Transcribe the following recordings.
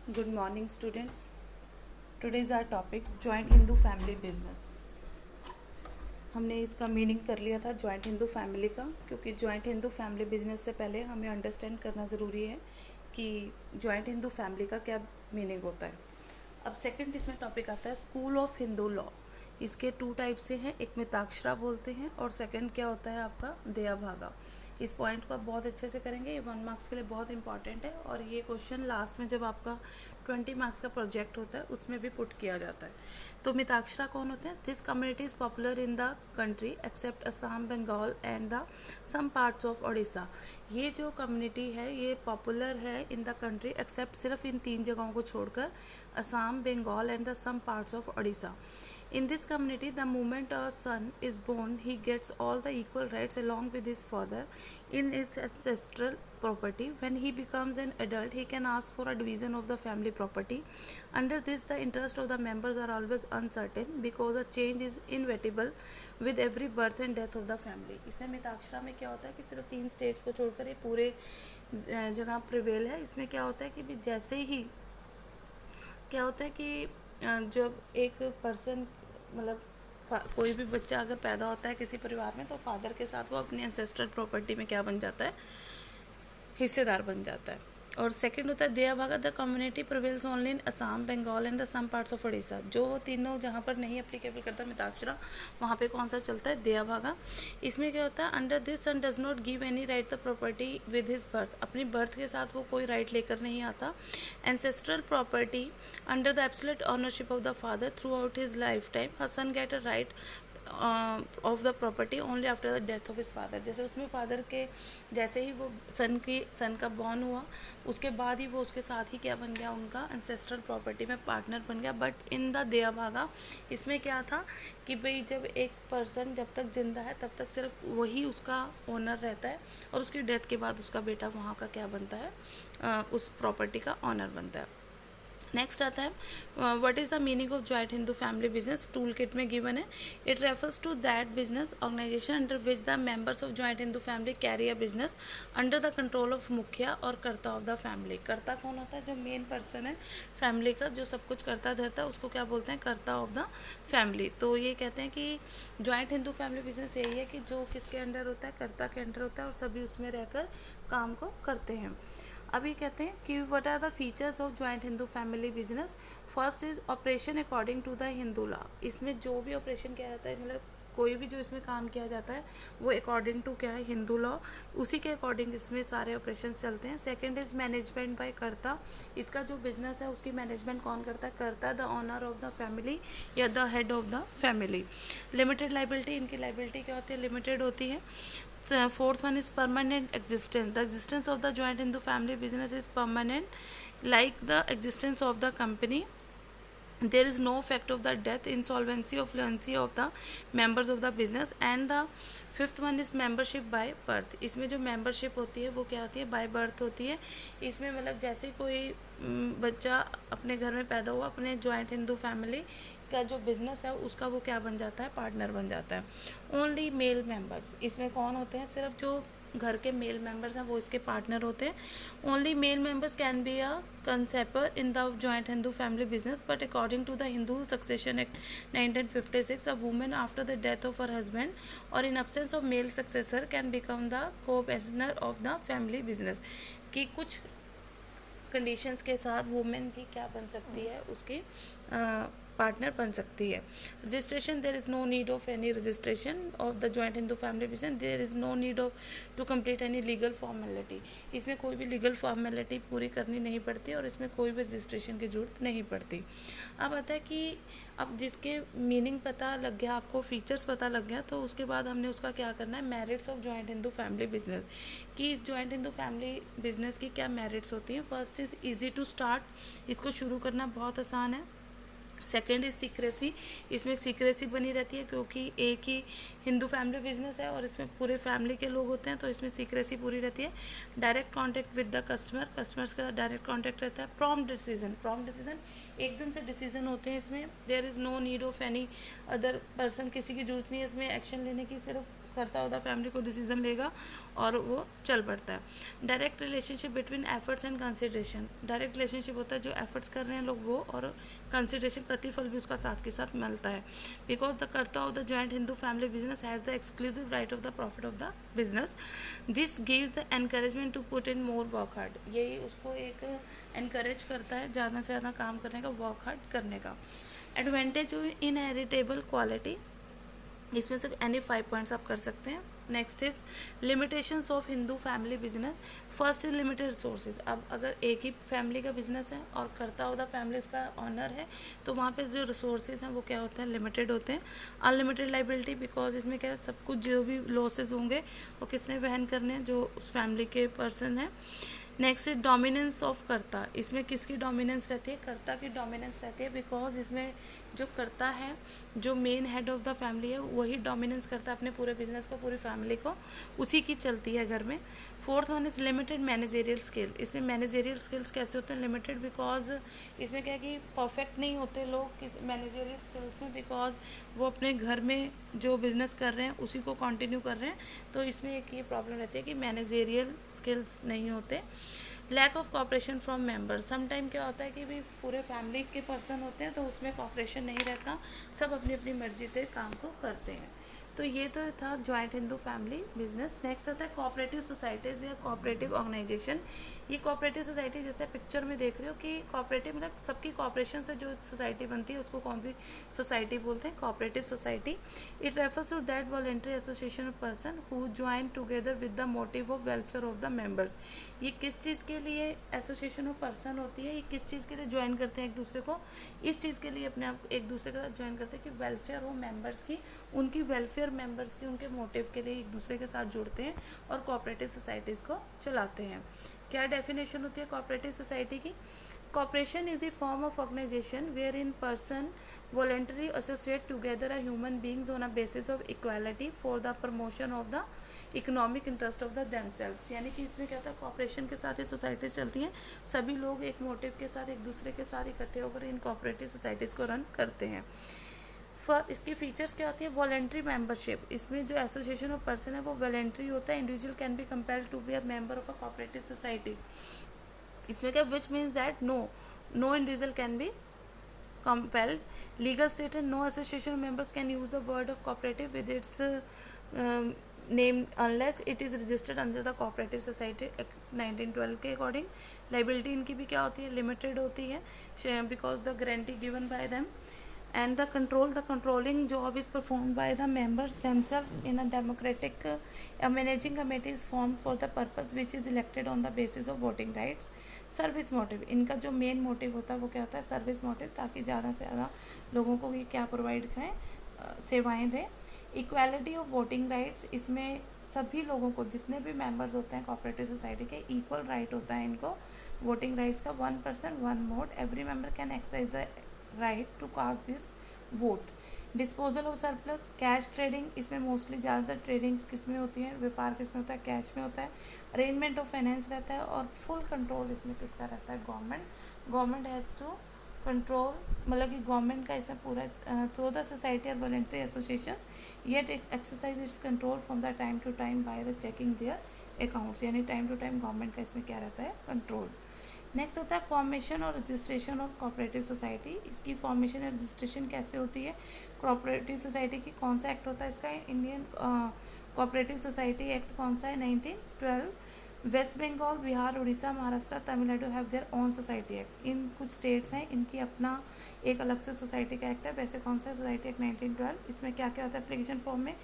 Good morning, students. Today is our topic Joint Hindu Family Business. हमने इसका meaning कर लिया था जॉइंट हिंदू फैमिली का, क्योंकि जॉइंट हिंदू फैमिली बिजनेस से पहले हमें अंडरस्टैंड करना ज़रूरी है कि जॉइंट हिंदू फैमिली का क्या मीनिंग होता है। अब सेकंड इसमें टॉपिक आता है स्कूल ऑफ हिंदू लॉ। इसके 2 टाइप से हैं, एक मिताक्षरा बोलते हैं और सेकंड क्या होता है आपका दया भागा। इस पॉइंट को आप बहुत अच्छे से करेंगे, ये 1 मार्क्स के लिए बहुत इंपॉर्टेंट है और ये क्वेश्चन लास्ट में जब आपका 20 मार्क्स का प्रोजेक्ट होता है उसमें भी पुट किया जाता है। तो मिताक्षरा कौन होते हैं? This community is popular in the country except Assam, Bengal and the some parts of Odisha. ये जो कम्युनिटी है ये पॉपुलर है इन द कंट्री एक्सेप्ट सिर्फ इन 3 जगहों को छोड़कर, Assam, Bengal and the some parts of Odisha. In this community, the moment a son is born, he gets all the equal rights along with his father in his ancestral property. When he becomes an adult, he can ask for a division of the family property. Under this, the interest of the members are always uncertain because a change is inevitable with every birth and death of the family. इसमें मिताक्षरा में क्या होता है कि सिर्फ 3 states को छोड़कर ये पूरे जगह प्रिवेल है। इसमें क्या होता है कि भी जैसे ही क्या होता है कि जब एक पर्सन मतलब कोई भी बच्चा अगर पैदा होता है किसी परिवार में, तो फादर के साथ वो अपनी एंसेस्ट्रल प्रॉपर्टी में क्या बन जाता है? हिस्सेदार बन जाता है। और सेकंड होता है Dayabhaga. The community prevails only in Assam, Bengal and the some parts of Orissa. जो तीनों जहाँ पर नहीं अप्लीकेबल करता मिताक्षरा, वहाँ पे कौन सा चलता है? दया भागा। इसमें क्या होता है? Under this son does not give any right the property with his birth. अपनी बर्थ के साथ वो कोई राइट लेकर नहीं आता। Ancestral property under the absolute ownership of the father throughout his lifetime. हर son get a right of the property only after the death of his father. जैसे उसमें फादर के जैसे ही वो सन का बॉर्न हुआ, उसके बाद ही वो उसके साथ ही क्या बन गया? उनका एंसेस्ट्रल प्रॉपर्टी में पार्टनर बन गया। बट इन द दया भागा इसमें क्या था कि भाई जब एक पर्सन जब तक जिंदा है तब तक सिर्फ वही उसका ओनर रहता है और उसकी डेथ के बाद उसका बेटा वहाँ का क्या बनता है? उस प्रॉपर्टी का ऑनर बनता है। नेक्स्ट आता है what is the meaning of joint Hindu family business. Tool kit में गिवन है। It refers to that business organisation under which the members of joint Hindu family carry a business under the control of mukhiya और कर्ता of the family. कर्ता कौन होता है? जो main person है फैमिली का, जो सब कुछ करता धरता है, उसको क्या बोलते हैं? कर्ता ऑफ द फैमिली। तो ये कहते हैं कि जॉइंट हिंदू फैमिली बिजनेस यही है कि जो किसके अंडर होता है? कर्ता के अंडर होता है और सभी उसमें रहकर काम को करते हैं। अभी कहते हैं कि what are the features of joint Hindu family business. First is operation according to the Hindu law. इसमें जो भी ऑपरेशन किया जाता है, मतलब कोई भी जो इसमें काम किया जाता है वो अकॉर्डिंग टू क्या है? हिंदू लॉ, उसी के अकॉर्डिंग इसमें सारे ऑपरेशन चलते हैं। सेकंड इज मैनेजमेंट बाय कर्ता। इसका जो बिजनेस है उसकी मैनेजमेंट कौन करता है? Karta, the owner of the family या the head of the family. Limited liability, इनकी लाइबिलिटी क्या होती है? लिमिटेड होती है। Fourth one is permanent existence. The existence of the joint Hindu family business is permanent, like the existence of the company. There is no effect of the death, insolvency or fluency of the members of the business. And the fifth one is membership by birth. इसमें जो membership होती है वो क्या होती है? by birth होती है। इसमें मतलब जैसे कोई बच्चा अपने घर में पैदा हुआ, अपने जॉइंट हिंदू फैमिली का जो बिजनेस है उसका वो क्या बन जाता है? पार्टनर बन जाता है। ओनली मेल मेंबर्स, इसमें कौन होते हैं? सिर्फ जो घर के मेल मेंबर्स हैं वो इसके पार्टनर होते हैं। Only male members can be a coparcener in the joint Hindu family business, but according to the Hindu succession act 1956 a women after the death of her husband और in absence of male successor can become the coparcener of the family business. कि कुछ conditions के साथ women भी क्या बन सकती है? उसकी पार्टनर बन सकती है। Registration, there is no need of any registration of the joint Hindu family business. There is no need of to complete any legal formality. इसमें कोई भी लीगल फॉर्मेलिटी पूरी करनी नहीं पड़ती और इसमें कोई भी रजिस्ट्रेशन की ज़रूरत नहीं पड़ती। अब आता है कि अब जिसके मीनिंग पता लग गया, आपको फीचर्स पता लग गया, तो उसके बाद हमने उसका क्या करना है? Merits of joint Hindu family business. कि इस जॉइंट हिंदू फैमिली बिजनेस की क्या मेरिट्स होती हैं। First is easy to start, इसको शुरू करना बहुत आसान है। सेकेंड इज सीक्रेसी, इसमें सीक्रेसी बनी रहती है क्योंकि एक ही हिंदू फैमिली बिजनेस है और इसमें पूरे फैमिली के लोग होते हैं, तो इसमें सीक्रेसी पूरी रहती है। Direct contact with the customer, customers का डायरेक्ट कांटेक्ट रहता है। प्रॉम्प्ट डिसीजन एकदम से डिसीजन होते हैं इसमें। There is no need of any other person, किसी की जरूरत नहीं है इसमें एक्शन लेने की, सिर्फ करता हुआ फैमिली को डिसीजन लेगा और वो चल पड़ता है। Direct relationship between efforts and consideration, direct relationship होता है जो एफर्ट्स कर रहे हैं लोग वो, और कंसिडरेशन प्रतिफल भी उसका साथ के साथ मिलता है। Because the karta of the joint Hindu family business has the exclusive right of the profit of the business, this gives the encouragement to put in more work hard, यही उसको एक एनकरेज करता है ज़्यादा से ज़्यादा काम करने का, वर्क हार्ड करने का। एडवांटेज इनहेरिटेबल क्वालिटी, इसमें से एनी 5 पॉइंट्स आप कर सकते हैं। Next is limitations of Hindu family business. First is limited resources, अब अगर एक ही फैमिली का बिजनेस है और करता हुआ फैमिली उसका ऑनर है तो वहाँ पे जो रिसोर्सेज हैं वो क्या होते हैं, लिमिटेड होते हैं। अनलिमिटेड लाइबिलिटी, बिकॉज इसमें क्या है, सब कुछ जो भी लॉसेज होंगे वो किसने वहन करने हैं, जो उस फैमिली के पर्सन हैं। नेक्स्ट इज डोमिनेंस ऑफ कर्ता, इसमें किसकी डोमिनेंस रहती है, कर्ता की डोमिनेंस रहती है, बिकॉज इसमें जो कर्ता है, जो main head of the family है, वही डोमिनेंस करता है अपने पूरे बिजनेस को, पूरी फैमिली को, उसी की चलती है घर में। Fourth one is limited managerial skill, इसमें मैनेजेरियल स्किल्स कैसे होते हैं, लिमिटेड, बिकॉज इसमें क्या है कि परफेक्ट नहीं होते लोग किस मैनेजेरियल स्किल्स में, बिकॉज वो अपने घर में जो बिज़नेस कर रहे हैं उसी को कंटिन्यू कर रहे हैं, तो इसमें एक ये प्रॉब्लम रहती है कि मैनेजेरियल स्किल्स नहीं होते। Lack of cooperation from member, some time क्या होता है कि भाई पूरे फैमिली के पर्सन होते हैं तो उसमें कॉपरेशन नहीं रहता, सब अपनी अपनी मर्जी से काम को करते हैं। तो ये तो था joint Hindu family business. Next आता है कोऑपरेटिव सोसाइटीज़ या कोऑपरेटिव ऑर्गेनाइजेशन। ये कोऑपरेटिव सोसाइटी जैसे पिक्चर में देख रहे हो कि कोऑपरेटिव मतलब सबकी कोऑपरेशन से जो सोसाइटी बनती है उसको कौन सी सोसाइटी बोलते हैं, cooperative society. It refers to that voluntary association of person who join together with the motive of welfare of the members. ये किस चीज़ के लिए एसोसिएशन ऑफ पर्सन होती है, ये किस चीज़ के लिए ज्वाइन करते हैं एक दूसरे को, इस चीज़ के लिए अपने आप एक दूसरे का ज्वाइन करते हैं कि वेलफेयर हो मेंबर्स की, उनकी वेलफेयर मेंबर्स की, उनके मोटिव के लिए एक दूसरे के साथ जुड़ते हैं और कोऑपरेटिव सोसाइटीज़ को चलाते हैं। क्या डेफिनेशन होती है कोऑपरेटिव सोसाइटी की? Cooperation is the form of organization wherein person voluntarily associate together a human beings on a basis of equality for the promotion of the economic interest of the themselves। यानी कि इसमें क्या होता है, corporation के साथ ये सोसाइटीज़ चलती हैं, सभी लोग एक मोटिव के साथ एक दूसरे के साथ इकट्ठे होकर इन कोऑपरेटिव सोसाइटीज़ को रन करते हैं। इसकी फीचर्स क्या होती है, वॉलेंट्री मेंबरशिप, इसमें जो एसोसिएशन ऑफ पर्सन है वो वॉलेंट्री होता है। Individual can be compelled to be a member of a cooperative society. इसमें क्या, which means that no individual can be compelled. Legal status, no association members can use the word of cooperative with its name unless it is registered under the cooperative society act 1912 के according. Liability इनकी भी क्या होती है, limited होती है, because the guarantee given by them. and the controlling job is performed by the members themselves in a democratic a managing committee is formed for the purpose which is elected on the basis of voting rights। Service motive, इनका जो main motive होता है वो क्या होता है, service motive, ताकि ज़्यादा से ज़्यादा लोगों को ये क्या प्रोवाइड करें, सेवाएं दें। इक्वालिटी ऑफ वोटिंग राइट्स, इसमें सभी लोगों को, जितने भी मेंबर्स होते हैं कोऑपरेटिव सोसाइटी के, इक्वल राइट होता है इनको वोटिंग राइट्स का। 1 person 1 vote, every member can exercise the right to cast this vote. Disposal of surplus, cash trading, इसमें मोस्टली ज़्यादातर ट्रेडिंग्स किस में होती है, व्यापार किस में होता है, कैश में होता है। अरेंजमेंट ऑफ फाइनेंस रहता है और फुल कंट्रोल इसमें किसका रहता है, गवर्नमेंट हैज़ टू कंट्रोल, मतलब कि गवर्नमेंट का इसमें पूरा थ्रू द सोसाइटी और voluntary associations yet exercise its control from the time to time by the checking their accounts. यानी टाइम टू टाइम गवर्नमेंट का इसमें क्या रहता है, कंट्रोल। नेक्स्ट आता है फॉर्मेशन और रजिस्ट्रेशन ऑफ कोऑपरेटिव सोसाइटी। इसकी फॉर्मेशन और रजिस्ट्रेशन कैसे होती है, कोऑपरेटिव सोसाइटी की कौन सा एक्ट होता है इसका, इंडियन कोऑपरेटिव सोसाइटी एक्ट कौन सा है, 1912। West Bengal, Bihar, Orissa, Maharashtra, Tamil Nadu have their own society act. इन कुछ स्टेट्स हैं इनकी अपना एक अलग से सोसाइटी का एक्ट है। वैसे कौन सा है, सोसाइटी एक्ट 1912। इसमें क्या क्या होता है एप्लीकेशन फॉर्म में,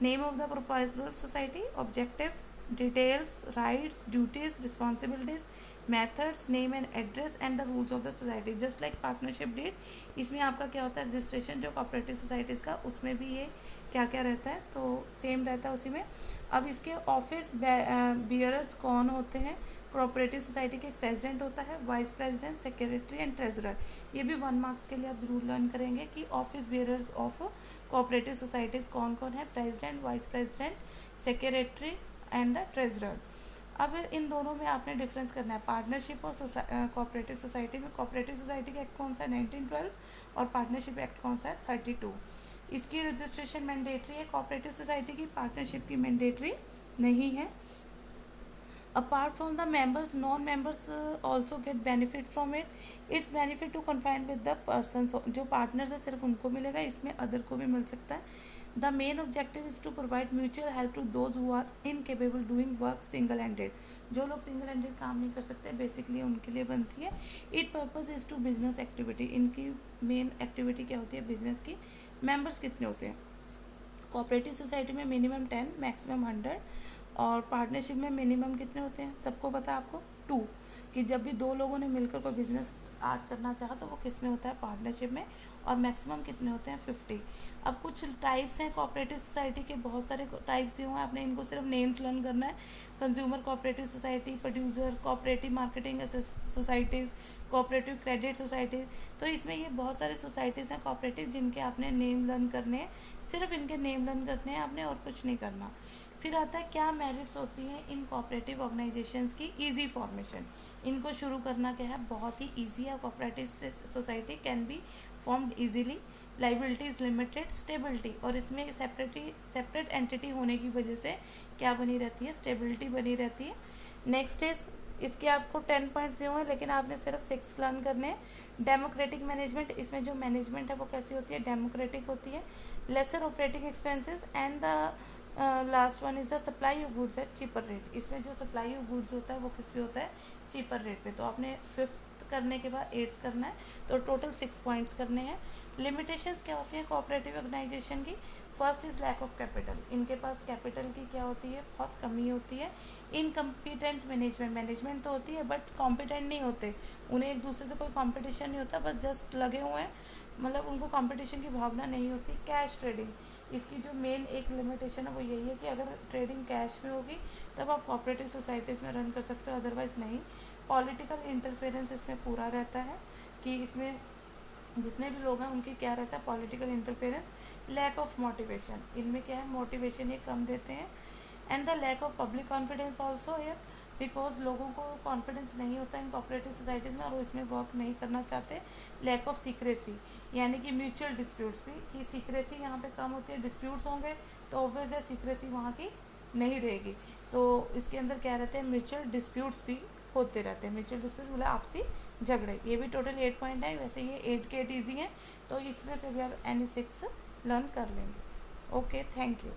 name of the proposal society, objective, details, rights, duties, responsibilities, methods, name and address and the rules of the society. Just like partnership deed, इसमें आपका क्या होता है, रजिस्ट्रेशन जो कोऑपरेटिव सोसाइटीज़ का, उसमें भी ये क्या क्या रहता है, तो सेम रहता है उसी में। अब इसके ऑफिस बियरर्स कौन होते हैं, कोऑपरेटिव सोसाइटी के प्रेसिडेंट होता है, vice president, secretary and treasurer. ये भी 1 मार्क्स के लिए आप जरूर लर्न करेंगे कि office bearers of cooperative societies कौन कौन है, president, vice president, secretary and the treasurer. अब इन दोनों में आपने डिफरेंस करना है, पार्टनरशिप और कोऑपरेटिव सोसाइटी में। कोऑपरेटिव सोसाइटी का एक्ट कौन सा है, 1912, और पार्टनरशिप एक्ट कौन सा है, 32। इसकी रजिस्ट्रेशन मैंडेटरी है, कोऑपरेटिव सोसाइटी की, पार्टनरशिप की मैंडेटरी नहीं है। Apart from the members, non-members also get benefit from it. It's benefit to confine with the persons. जो partners है सिर्फ उनको मिलेगा, इसमें other को भी मिल सकता है। The main objective is to provide mutual help to those who are incapable doing work single-handed. जो लोग single-handed काम नहीं कर सकते बेसिकली उनके लिए बनती है। It purpose is to business activity. इनकी main activity क्या होती है business की। members कितने होते हैं कोऑपरेटिव सोसाइटी में? Minimum 10, maximum 100। और पार्टनरशिप में मिनिमम कितने होते हैं सबको पता है आपको? 2। कि जब भी दो लोगों ने मिलकर कोई बिजनेस स्टार्ट करना चाहा तो वो किस में होता है? पार्टनरशिप में। और मैक्सिमम कितने होते हैं? 50। अब कुछ टाइप्स हैं कोऑपरेटिव सोसाइटी के, बहुत सारे टाइप्स दिए हुए हैं, आपने इनको सिर्फ नेम्स लर्न करना है। Consumer cooperative society, producer cooperative marketing societies, cooperative credit societies. तो इसमें ये बहुत सारे सोसाइटीज़ हैं कोऑपरेटिव जिनके आपने नेम लर्न करने हैं, सिर्फ इनके नेम लर्न करने हैं आपने, और कुछ नहीं करना। फिर आता है क्या मेरिट्स होती हैं इन कोऑपरेटिव ऑर्गेनाइजेशंस की? Easy formation. इनको शुरू करना क्या है? बहुत ही इजी है। Cooperative society can be formed easily, liability is limited, stability, और इसमें सेपरेट एंटिटी होने की वजह से क्या बनी रहती है? स्टेबिलिटी बनी रहती है। नेक्स्ट इज, इसके आपको 10 पॉइंट्स दिए हुए हैं लेकिन आपने सिर्फ 6 लर्न करने हैं। डेमोक्रेटिक मैनेजमेंट, इसमें जो मैनेजमेंट है वो कैसी होती है? डेमोक्रेटिक होती है। Lesser operating expenses and the last one is the supply of goods at cheaper rate. इसमें जो सप्लाई ऑफ गुड्स होता है वो किस पे होता है? चीपर रेट पे। तो आपने 5th करने के बाद 8th करना है, तो टोटल 6 पॉइंट्स करने हैं। लिमिटेशंस क्या होती हैं कोऑपरेटिव ऑर्गेनाइजेशन की? First is lack of capital. इनके पास कैपिटल की क्या होती है? बहुत कमी होती है। इनकम्पिटेंट मैनेजमेंट तो होती है बट कॉम्पिटेंट नहीं होते, उन्हें एक दूसरे से कोई कॉम्पिटिशन नहीं होता, बस जस्ट लगे हुए हैं, मतलब उनको कंपटीशन की भावना नहीं होती। कैश ट्रेडिंग, इसकी जो मेन एक लिमिटेशन है वो यही है कि अगर ट्रेडिंग कैश में होगी तब आप कोऑपरेटिव सोसाइटीज़ में रन कर सकते हो, अदरवाइज़ नहीं। पॉलिटिकल इंटरफेरेंस इसमें पूरा रहता है कि इसमें जितने भी लोग हैं उनकी क्या रहता है? Political interference. Lack of motivation, इनमें क्या है? मोटिवेशन ये कम देते हैं। And the lack of public confidence also है, बिकॉज लोगों को कॉन्फिडेंस नहीं होता इन कोऑपरेटिव सोसाइटीज़ में और वो इसमें वर्क नहीं करना चाहते। लैक ऑफ सीक्रेसी, यानी कि म्यूचुअल डिस्प्यूट्स भी, कि सीक्रेसी यहाँ पे कम होती है। डिस्प्यूट्स होंगे तो ऑब्वियस है सीक्रेसी वहाँ की नहीं रहेगी। तो इसके अंदर क्या रहते हैं? म्यूचुअल डिस्प्यूट्स भी होते रहते हैं। म्यूचुअल डिस्प्यूट मतलब आपसी झगड़े। ये भी टोटल 8 पॉइंट है, वैसे ये 8 के 8 ईजी हैं, तो इसमें से भी आप एनी 6 लर्न कर लेंगे। Okay, thank you.